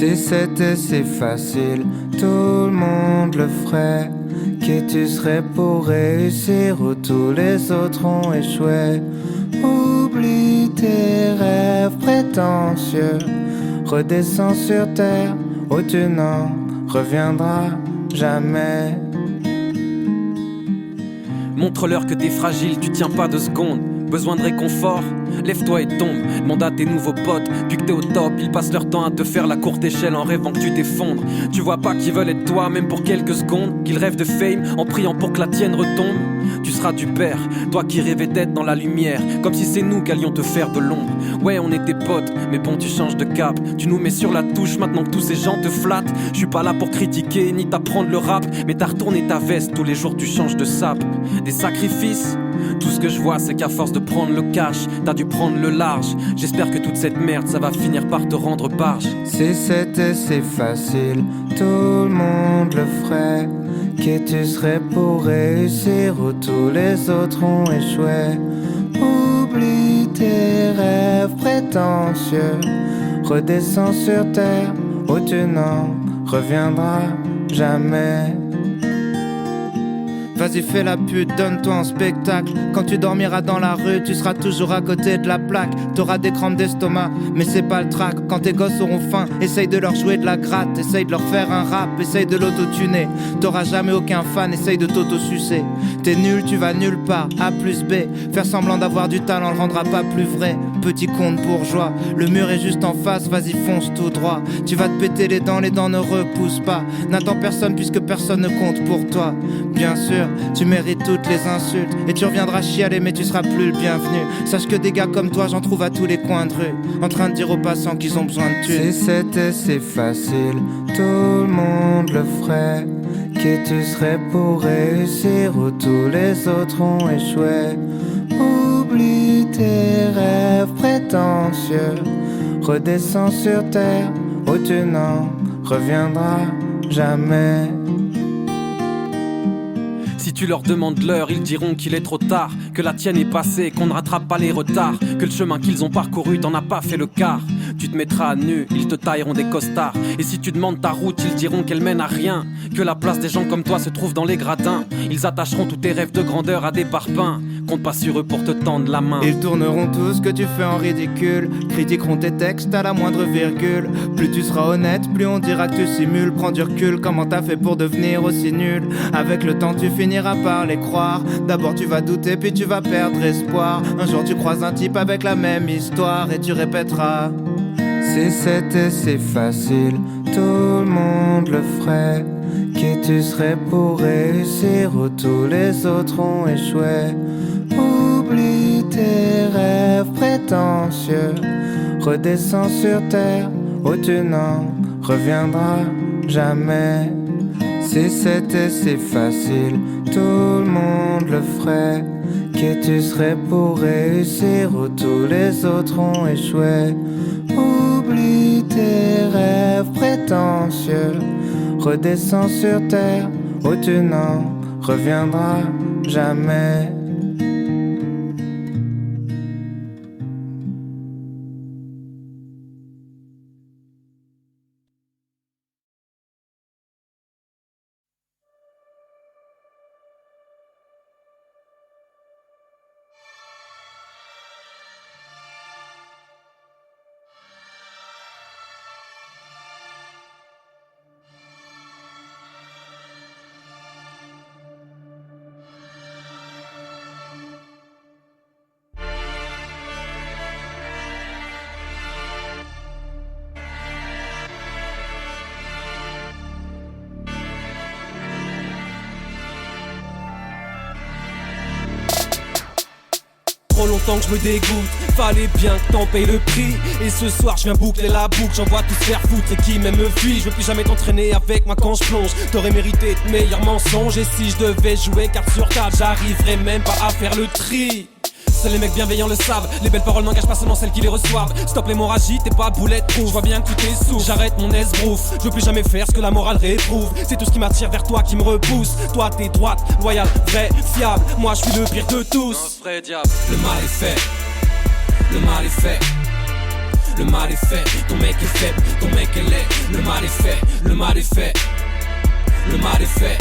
Si c'était si facile, tout le monde le ferait. Qui tu serais pour réussir où tous les autres ont échoué? Oublie tes rêves prétentieux, redescends sur terre où tu n'en reviendras jamais. Montre-leur que t'es fragile, tu tiens pas 2 secondes. Besoin de réconfort, lève-toi et tombe. Demande à tes nouveaux potes, puis que t'es au top. Ils passent leur temps à te faire la courte échelle en rêvant que tu t'effondres. Tu vois pas qu'ils veulent être toi, même pour quelques secondes. Qu'ils rêvent de fame en priant pour que la tienne retombe. Tu seras du père, toi qui rêvais d'être dans la lumière. Comme si c'est nous qu'allions te faire de l'ombre. Ouais, on était potes, mais bon, tu changes de cap. Tu nous mets sur la touche maintenant que tous ces gens te flattent. Je suis pas là pour critiquer ni t'apprendre le rap, mais t'as retourné ta veste, tous les jours tu changes de sape. Des sacrifices, tout ce que je vois c'est qu'à force de prendre le cash, t'as dû prendre le large. J'espère que toute cette merde ça va finir par te rendre barge. Si c'était si facile, tout le monde le ferait. Qui tu serais pour réussir où tous les autres ont échoué? Oublie tes rêves prétentieux, redescends sur terre où tu n'en reviendras jamais. Vas-y fais la pute, donne-toi un spectacle. Quand tu dormiras dans la rue, tu seras toujours à côté de la plaque. T'auras des crampes d'estomac, mais c'est pas le trac. Quand tes gosses auront faim, essaye de leur jouer de la gratte. Essaye de leur faire un rap, essaye de l'auto-tuner. T'auras jamais aucun fan, essaye de t'auto-sucer. T'es nul, tu vas nulle part, A plus B. Faire semblant d'avoir du talent le rendra pas plus vrai. Petit conte bourgeois, le mur est juste en face, vas-y fonce tout droit. Tu vas te péter les dents ne repoussent pas. N'attends personne puisque personne ne compte pour toi. Bien sûr, tu mérites toutes les insultes et tu reviendras chialer mais tu seras plus le bienvenu. Sache que des gars comme toi j'en trouve à tous les coins de rue, en train de dire aux passants qu'ils ont besoin de thunes. Si c'était si facile, tout le monde le ferait. Qui tu serais pour réussir où tous les autres ont échoué? Oublie tes rêves prétentieux, redescends sur terre où tu n'en reviendras jamais. Si tu leur demandes l'heure, ils diront qu'il est trop tard, que la tienne est passée, qu'on ne rattrape pas les retards, que le chemin qu'ils ont parcouru, t'en as pas fait le quart. Tu te mettras à nu, ils te tailleront des costards. Et si tu demandes ta route, ils diront qu'elle mène à rien, que la place des gens comme toi se trouve dans les gradins. Ils attacheront tous tes rêves de grandeur à des parpaings. Compte pas sur eux pour te tendre la main. Ils tourneront tout ce que tu fais en ridicule, critiqueront tes textes à la moindre virgule. Plus tu seras honnête, plus on dira que tu simules. Prends du recul, comment t'as fait pour devenir aussi nul? Avec le temps tu finiras par les croire. D'abord tu vas douter puis tu vas perdre espoir. Un jour tu croises un type avec la même histoire et tu répéteras: si c'était si facile, tout le monde le ferait. Qui tu serais pour réussir où tous les autres ont échoué? Oublie tes rêves prétentieux, redescends sur terre où tu n'en reviendras jamais. Si c'était si facile, tout le monde le ferait. Qui tu serais pour réussir où tous les autres ont échoué? Oublie tes rêves prétentieux, redescends sur terre où tu n'en reviendras jamais. Trop longtemps que je me dégoûte, fallait bien que t'en payes le prix. Et ce soir je viens boucler la boucle, j'en vois tous se faire foutre et qui même me fuit. Je veux plus jamais t'entraîner avec moi quand je plonge. T'aurais mérité de meilleurs mensonges. Et si je devais jouer carte sur carte, j'arriverais même pas à faire le tri. Seuls les mecs bienveillants le savent, les belles paroles n'engagent pas seulement celles qui les reçoivent. Stop l'hémorragie, t'es pas boulette proof. Je vois bien que tu t'essouffles, j'arrête mon esbrouf. Je veux plus jamais faire ce que la morale réprouve. C'est tout ce qui m'attire vers toi qui me repousse. Toi t'es droite, loyale, vraie, fiable. Moi je suis le pire de tous. Un vrai diable. Le mal est fait, le mal est fait. le mal est fait. Ton mec est faible, ton mec est laid. Le mal est fait, le mal est fait. Le mal est fait.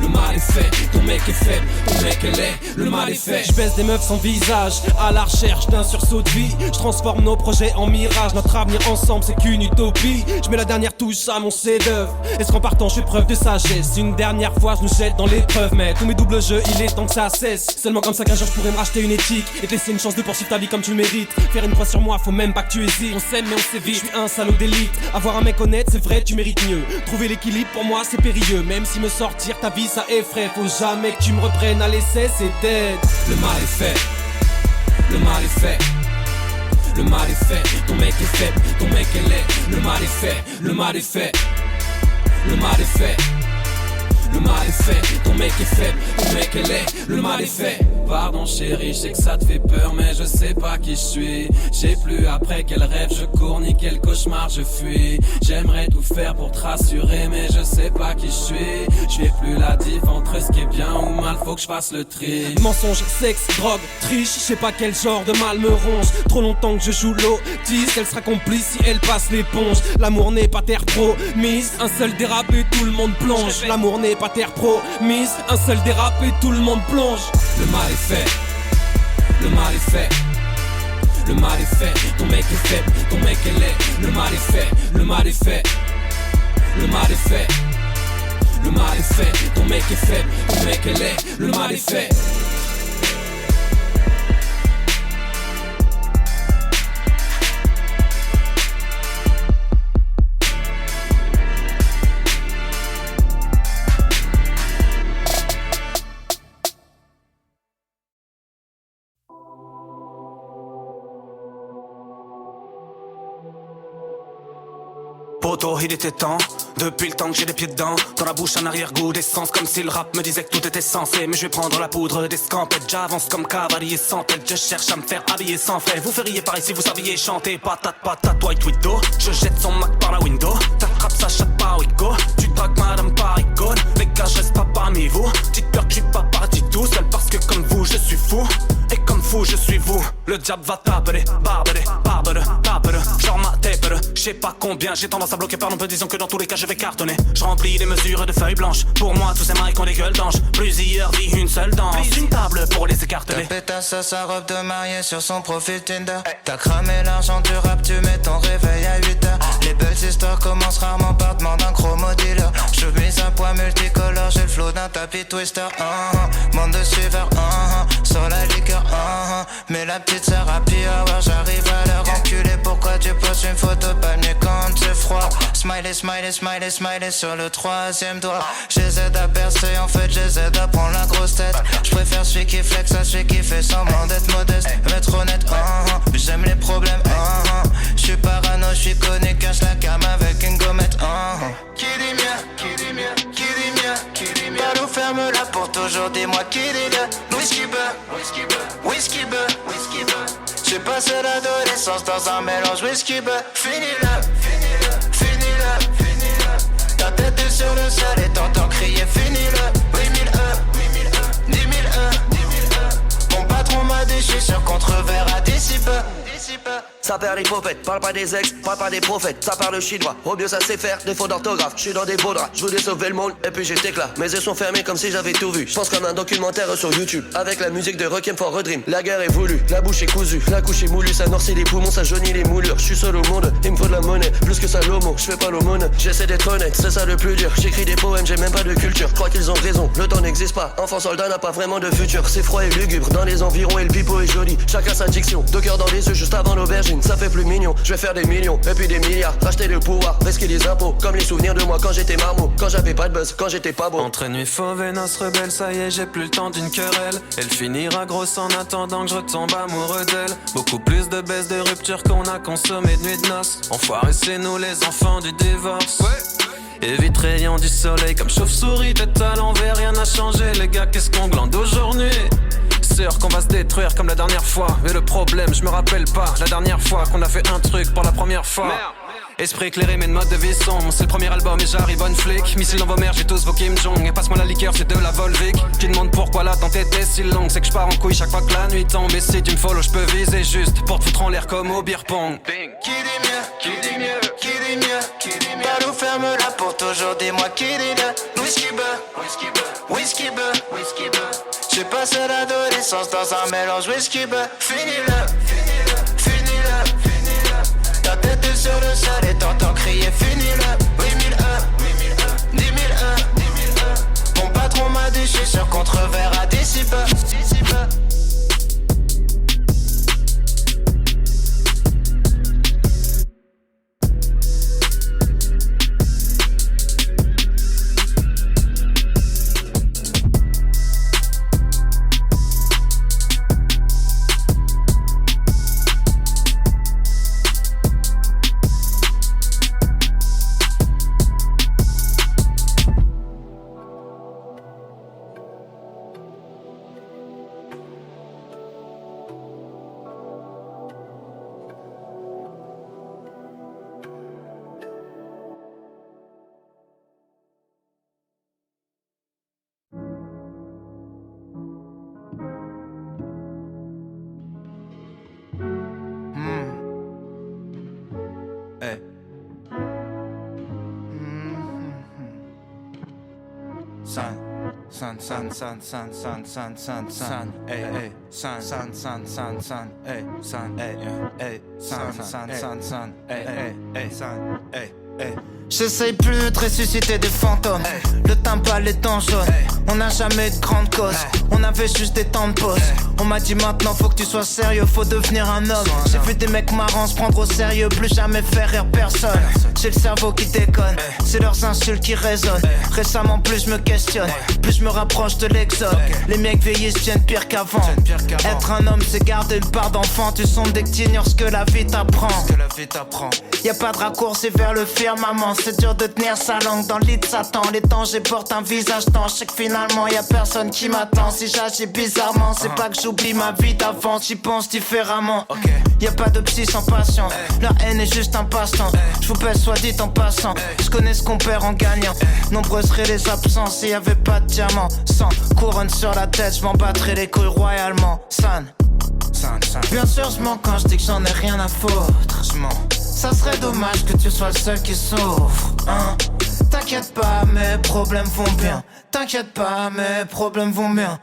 Le mal est fait, ton mec est faible, ton mec est laid, le mal est fait. Je baisse des meufs sans visage, à la recherche d'un sursaut de vie. Je transforme nos projets en mirage, notre avenir ensemble c'est qu'une utopie. Je mets la dernière touche à mon chef-d'œuvre. Est-ce qu'en partant je fais preuve de sagesse? Une dernière fois je nous jette dans l'épreuve. Mais tous mes doubles jeux il est temps que ça cesse. Seulement comme ça qu'un jour je pourrais me racheter une éthique et te laisser une chance de poursuivre ta vie comme tu le mérites. Faire une croix sur moi, faut même pas que tu hésites. On s'aime mais on s'évite, je suis un salaud d'élite. Avoir un mec honnête c'est vrai tu mérites mieux. Trouver l'équilibre pour moi c'est périlleux. Même si me sortir ta vie ça effraie. Faut jamais que tu me reprennes à l'essai, c'est dead. Le mal est fait, le mal est fait. Le mal est fait, ton mec est faible, ton mec est laid. Le mal est fait, le mal est fait. Le mal est fait. Le mal est fait, ton mec est faible, ton mec est laid, le mal est fait. Pardon chérie, je sais que ça te fait peur mais je sais pas qui je suis. J'ai plus après quel rêve je cours ni quel cauchemar je fuis. J'aimerais tout faire pour te rassurer mais je sais pas qui je suis. Je fais plus la diff entre ce qui est bien ou mal, faut que je fasse le tri. Mensonge, sexe, drogue, triche, je sais pas quel genre de mal me ronge. Trop longtemps que je joue l'autiste, elle sera complice si elle passe l'éponge. L'amour n'est pas terre promise, un seul dérapé tout le monde plonge. L'amour n'est pas terre promise, un seul dérapé tout le monde plonge. Le mal est fait, le mal est fait. Le mal est fait, ton mec est faible, ton mec est laid. Le mal est fait, le mal est fait. Le mal est fait, le mal est fait. Ton mec est faible, ton mec est laid. Le mal est fait. Poto, il était temps, depuis le temps que j'ai les pieds dedans. Dans la bouche un arrière-goût d'essence, comme si le rap me disait que tout était censé. Mais je vais prendre la poudre des scampettes, j'avance comme cavalier sans tête. Je cherche à me faire habiller sans frais. Vous feriez pareil si vous saviez chanter. Patate, patate, white widow. Je jette son Mac par la window. T'attrapes sa chatte par Wico. Tu dragues madame par icône. Les gars, je reste pas parmi vous. Dites peur que je suis pas parti tout seul parce que comme vous, je suis fou. Et comme fou, je suis vous. Le diable va taper, barbere, barbere, barbere. Genre ma tape, je sais pas combien. J'ai tendance à bloquer par peu, disons que dans tous les cas je vais cartonner. Je remplis les mesures de feuilles blanches. Pour moi tous ces mailles ont des gueules d'ange. Plusieurs vies, une seule danse. Une table pour les écarteler. Ta pétasse à sa robe de mariée sur son profil Tinder. T'as cramé l'argent du rap, tu mets ton réveil à 8h. Les belles histoires commencent rarement par demande d'un chromo dealer. Je mise un poids multicolore, j'ai le flow d'un tapis twister. Monde de suiveurs, sur la liqueur, mais la petite sœur à P.O.R. j'arrive à leur enculer. Pourquoi tu poses une photo palmier quand c'est froid? Smiley, smiley, smiley, smiley sur le troisième doigt. J'essaie d'apercer, en fait j'essaie d'apprendre la grosse tête. J'préfère celui qui flex à celui qui fait semblant d'être modeste. Être honnête, j'aime les problèmes, J'suis parano, j'suis connu, cache la cam avec une gommette, Qui dit mien, qui dit mien, qui dit mien, qui dit mien. Balou ferme la pour toujours, dis-moi qui dit le whisky beurre, whisky beurre, whisky beurre, whisky beurre. J'ai passé l'adolescence dans un mélange whisky beurre. Finis-le, finis-le, finis-le, finis-le. Ta tête est sur le sol et t'entends crier finis-le. 8000 E, 10 000 E, 10 000 E. Mon patron m'a dit je suis sur contre-verre à dissipe. Ça perd les popettes, parle pas des ex, parle pas des prophètes. Ça parle chinois, au mieux ça sait faire des fautes d'orthographe. J'suis dans des beaux draps, j'voulais sauver le monde et puis j'étais là. Mes yeux sont fermés comme si j'avais tout vu. J'pense comme un documentaire sur YouTube avec la musique de Requiem for a Dream. La guerre est voulue, la bouche est cousue, la couche est moulue, ça noircit les poumons, ça jaunit les moulures. J'suis seul au monde, il me faut de la monnaie, plus que Salomon. J'fais pas l'aumône, j'essaie d'être honnête, c'est ça le plus dur. J'écris des poèmes, j'ai même pas de culture. Crois qu'ils ont raison, le temps n'existe pas. Enfant soldat n'a pas vraiment de futur. C'est froid et lugubre dans les environs et le pipeau est joli. Chacun sa diction, 2 cœurs dans les yeux juste avant l'aubergine. Ça fait plus mignon, je vais faire des millions et puis des milliards. Racheter le pouvoir, risquer les impôts. Comme les souvenirs de moi quand j'étais marmot. Quand j'avais pas de buzz, quand j'étais pas beau. Entre nuit fauve et noces rebelles, ça y est, j'ai plus le temps d'une querelle. Elle finira grosse en attendant que je retombe amoureux d'elle. Beaucoup plus de baisse de rupture qu'on a consommé de nuit de noces. Enfoiré, c'est nous les enfants du divorce. Évite rayon du soleil comme chauve-souris, tête à l'envers, rien n'a changé. Les gars, qu'est-ce qu'on glande aujourd'hui? Sûr qu'on va se détruire comme la dernière fois. Mais le problème, je me rappelle pas la dernière fois qu'on a fait un truc pour la première fois. Merde. Esprit éclairé, mais de mode de vie sombre. C'est le premier album et j'arrive on flic. Missile dans vos mères, j'ai tous vos Kim Jong. Et passe-moi la liqueur, c'est de la Volvic. Tu demandes pourquoi pourquoi l'attente était si longue. C'est que je pars en couille chaque fois que la nuit tombe. Et si tu me follow, je peux viser juste pour te foutre en l'air comme au beer pong. Qui dit mieux, qui dit mieux, qui dit mieux, qui dit mieux. Balou ferme la pour toujours, dis-moi qui dit le whisky beurre, whisky beurre, whisky beurre, whisky beurre. J'ai passé l'adolescence dans un mélange whisky beurre. Finis-le, finis-le, finis-le, finis-le. Ta tête est sur le sol et t'entends crier finis-le. 8001, 8001, 10 001, 10 001. Mon patron m'a dit je suis sur contre-verre à dissipe, dissipe. San, ey, san, ey, san, ey, san, ey, san, ey. J'essaye plus de ressusciter des fantômes. Le timbal est en jaune. On n'a jamais eu de grande cause. On avait juste des temps de pause. On m'a dit maintenant faut que tu sois sérieux, faut devenir un homme. J'ai vu des mecs marrants se prendre au sérieux, plus jamais faire rire personne. J'ai le cerveau qui déconne, c'est leurs insultes qui résonnent. Récemment plus je me questionne, plus je me rapproche de l'exode. Les mecs vieillissent deviennent pire qu'avant. Être un homme c'est garder une part d'enfant. Tu sondes dès que t'ignores ce que la vie t'apprend. Y'a pas de raccourci vers le firmament. C'est dur de tenir sa langue dans le lit de Satan. Les dangers portent un visage temps. Je sais que finalement y'a personne qui m'attend. Si j'agis bizarrement, c'est pas que j'oublie ma vie d'avant. J'y pense différemment. Y'a pas de psy sans passion. Leur haine est juste un passe-temps. J'vous pèse soit dit en passant. J'connais ce qu'on perd en gagnant. Nombreuses seraient les absences. S'il y avait pas de diamant, sans couronne sur la tête, j'm'en battrais les couilles royalement. San. Bien sûr j'mens quand j'dis que j'en ai rien à foutre. Ça serait dommage que tu sois le seul qui souffre, hein. T'inquiète pas, mes problèmes vont bien. T'inquiète pas, mes problèmes vont bien.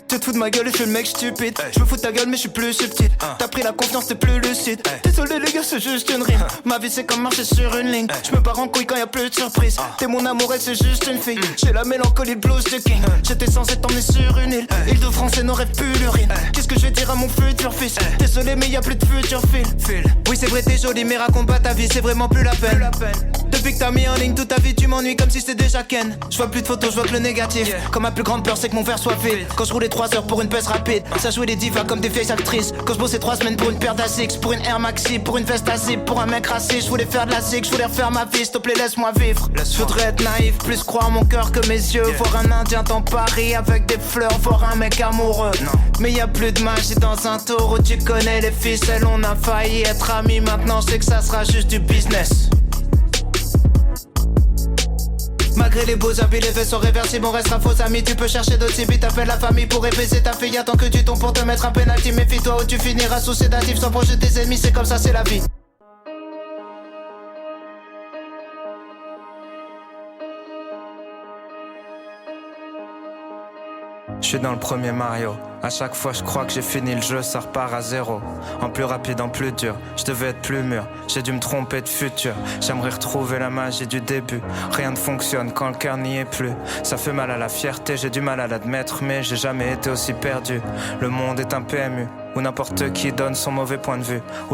Tu te fous de ma gueule et je suis le mec stupide. Je me fous de ta gueule mais je suis plus subtil. T'as pris la confiance, t'es plus lucide. Désolé les gars, c'est juste une rime. Ma vie c'est comme marcher sur une ligne. Je me pars en couille quand y'a plus de surprise. T'es mon amour et c'est juste une fille. J'ai la mélancolie, le blues de king. J'étais censé t'emmener sur une île. Île de France et nos rêves puent l'urine. Qu'est-ce que je vais dire à mon futur fils? Désolé mais y'a plus de futur fil. Oui c'est vrai t'es jolie mais raconte pas ta vie, c'est vraiment plus la peine. Depuis que t'as mis en ligne toute ta vie tu m'ennuies comme si c'était déjà Ken. Je vois plus de photos, je vois que le négatif. Comme ma plus grande peur c'est que mon verre soit vide. Quand je roulais 3 heures pour une pèse rapide, ça jouait les divas comme des vieilles actrices. Quand je bossais 3 semaines pour une paire d'Asics, pour une Air Maxi, pour une veste à zip, pour un mec raciste. Je voulais faire de la zig, je voulais refaire ma vie, s'il te plaît laisse-moi vivre. Je voudrais être naïf, plus croire mon cœur que mes yeux. Voir un indien dans Paris avec des fleurs, voir un mec amoureux. Mais y a plus de magie dans un taureau, tu connais les ficelles. On a failli être amis, maintenant je sais que ça sera juste du business. Malgré les beaux habits, les vaisseaux réversibles, on restera faux amis. Tu peux chercher d'autres cibis, t'appelles la famille pour épaiser ta fille. Attends que tu tombes pour te mettre un penalty. Méfie-toi ou tu finiras sous sédatif sans projet tes ennemis, c'est comme ça, c'est la vie. Je suis dans le premier Mario. À chaque fois je crois que j'ai fini le jeu, ça repart à zéro. En plus rapide, en plus dur, je devais être plus mûr. J'ai dû me tromper de futur. J'aimerais retrouver la magie du début. Rien ne fonctionne quand le cœur n'y est plus. Ça fait mal à la fierté, j'ai du mal à l'admettre, mais j'ai jamais été aussi perdu. Le monde est un PMU où n'importe qui donne son mauvais point de vue.